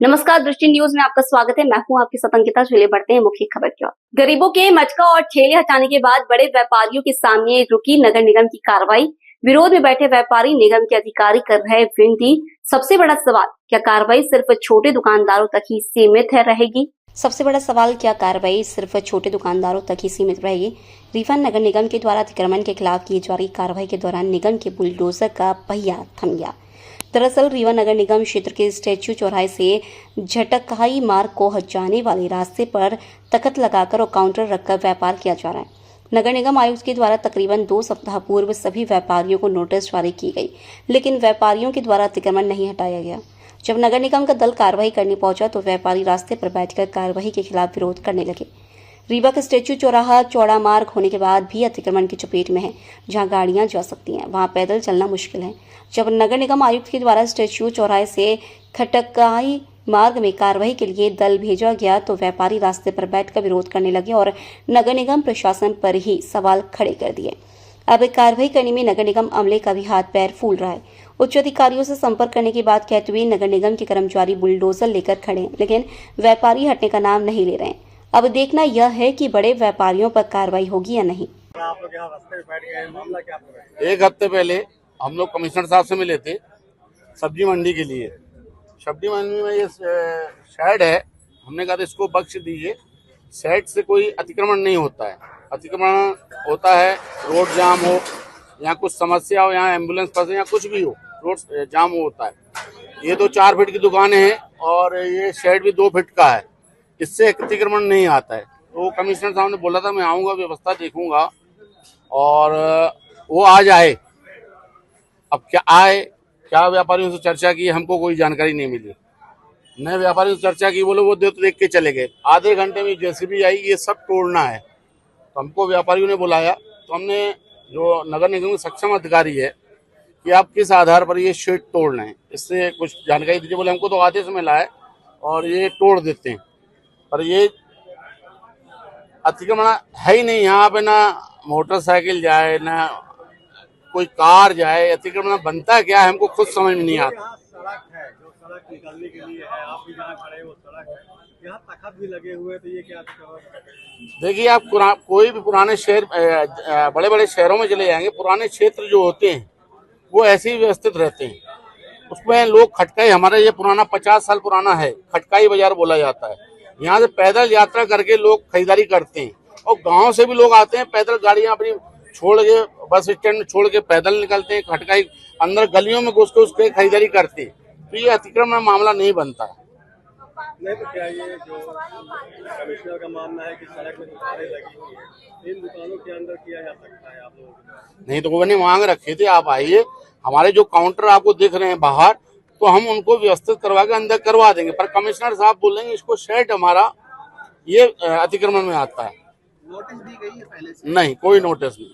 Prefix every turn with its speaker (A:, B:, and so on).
A: नमस्कार, दृष्टि न्यूज में आपका स्वागत है। मैं हूं आपकी सतंकिता। चलिए बढ़ते हैं मुख्य खबर की ओर। गरीबों के मटका और ठेले हटाने के बाद बड़े व्यापारियों के सामने रुकी नगर निगम की कार्रवाई। विरोध में बैठे व्यापारी निगम के अधिकारी कर रहे विनती। सबसे बड़ा सवाल, क्या कार्रवाई सिर्फ छोटे दुकानदारों तक ही सीमित रहेगी? सबसे बड़ा सवाल, क्या कार्रवाई सिर्फ छोटे दुकानदारों तक ही सीमित रहेगी? रीवा नगर निगम के द्वारा अतिक्रमण के खिलाफ की जा रही कार्रवाई के दौरान निगम के बुलडोजर का पहिया थम गया। दरअसल रीवा नगर निगम क्षेत्र के स्टैच्यू चौराहे से झटकाई मार्ग को हटाने वाले रास्ते पर तख्त लगाकर और काउंटर रखकर व्यापार किया जा रहा है। नगर निगम आयुक्त के द्वारा तकरीबन 2 सप्ताह पूर्व सभी व्यापारियों को नोटिस जारी की गई, लेकिन व्यापारियों के द्वारा अतिक्रमण नहीं हटाया गया। जब नगर निगम का दल कार्रवाई करने पहुंचा तो व्यापारी रास्ते पर बैठकर कार्रवाई के खिलाफ विरोध करने लगे। रीवा का स्टैच्यू चौराहा चौड़ा मार्ग होने के बाद भी अतिक्रमण की चपेट में है। जहां गाड़ियां जा सकती हैं, वहां पैदल चलना मुश्किल है। जब नगर निगम आयुक्त के द्वारा स्टैच्यू चौराहे से खटकाई मार्ग में कार्रवाई के लिए दल भेजा गया तो व्यापारी रास्ते पर बैठकर विरोध करने लगे और नगर निगम प्रशासन पर ही सवाल खड़े कर दिए। अब कार्रवाई करने में नगर निगम अमले का भी हाथ पैर फूल रहा है। उच्च अधिकारियों से संपर्क करने की बात कहते हुए नगर निगम के कर्मचारी बुलडोजर लेकर खड़े हैं, लेकिन व्यापारी हटने का नाम नहीं ले रहे हैं। अब देखना यह है कि बड़े व्यापारियों पर कार्रवाई होगी या नहीं।
B: आप लोग यहाँ रास्ते में बैठ गए, मामला क्या है?
C: एक हफ्ते पहले हम लोग कमिश्नर साहब से मिले थे सब्जी मंडी के लिए। सब्जी मंडी में ये शेड है, हमने कहा था इसको बख्श दीजिए। शेड से कोई अतिक्रमण नहीं होता है। अतिक्रमण होता है रोड जाम हो या कुछ समस्या हो, यहाँ एम्बुलेंस फंसे या कुछ भी हो, रोड जाम होता है। ये तो 4 फीट की दुकानें हैं और ये शेड भी 2 फीट का है, इससे अतिक्रमण नहीं आता है। तो कमिश्नर साहब ने बोला था मैं आऊँगा, व्यवस्था देखूंगा और वो आज आए। अब क्या आए, क्या व्यापारियों से चर्चा की, हमको कोई जानकारी नहीं मिली। नए व्यापारियों से चर्चा की, बोले वो देख के चले गए। आधे घंटे में जेसीबी आई, ये सब तोड़ना है। तो हमको व्यापारियों ने बुलाया, तो हमने जो नगर निगम के सक्षम अधिकारी है कि आप किस आधार पर ये शेड तोड़ रहे हैं, इससे कुछ जानकारी दीजिए। बोले हमको तो आदेश मिला है और ये तोड़ देते हैं, पर ये अतिक्रमण है ही नहीं। यहाँ पे ना मोटरसाइकिल जाए ना कोई कार जाए, अतिक्रमण बनता क्या है हमको खुद समझ में नहीं आता।
B: यहाँ सड़क है, जो सड़क निकलने के लिए है, आप भी जहाँ खड़े हो सड़क है, यहाँ तख्त भी लगे हुए, तो ये क्या अतिक्रमण?
C: देखिए, आप कोई भी पुराने शहर, बड़े बड़े शहरों में चले जाएंगे, पुराने क्षेत्र जो होते हैं वो ऐसे ही व्यवस्थित रहते हैं। उसमें लोग खटकाई, हमारा ये पुराना 50 साल पुराना है, खटकाई बाजार बोला जाता है। यहाँ से पैदल यात्रा करके लोग खरीदारी करते हैं और गांव से भी लोग आते हैं पैदल, गाड़ियां अपनी छोड़ के बस स्टैंड में छोड़ के पैदल निकलते हैं, खटकाई अंदर गलियों में घुस के उसके खरीदारी करते हैं। तो ये अतिक्रमण मामला नहीं बनता है।
B: नहीं तो क्या ये जो कमिश्नर का मानना है कि सड़क में दुकानें लगी हुई है, इन दुकानों के अंदर किया जा सकता है आप लोगों को?
C: नहीं तो वो मैंने मांग रखे थे, आप आइए, हमारे जो काउंटर आपको दिख रहे हैं बाहर, तो हम उनको व्यवस्थित करवा के अंदर करवा देंगे। पर कमिश्नर साहब बोलेंगे इसको शेड हमारा ये अतिक्रमण में आता है।
B: नोटिस दी गई है पहले से?
C: नहीं, कोई नोटिस नहीं।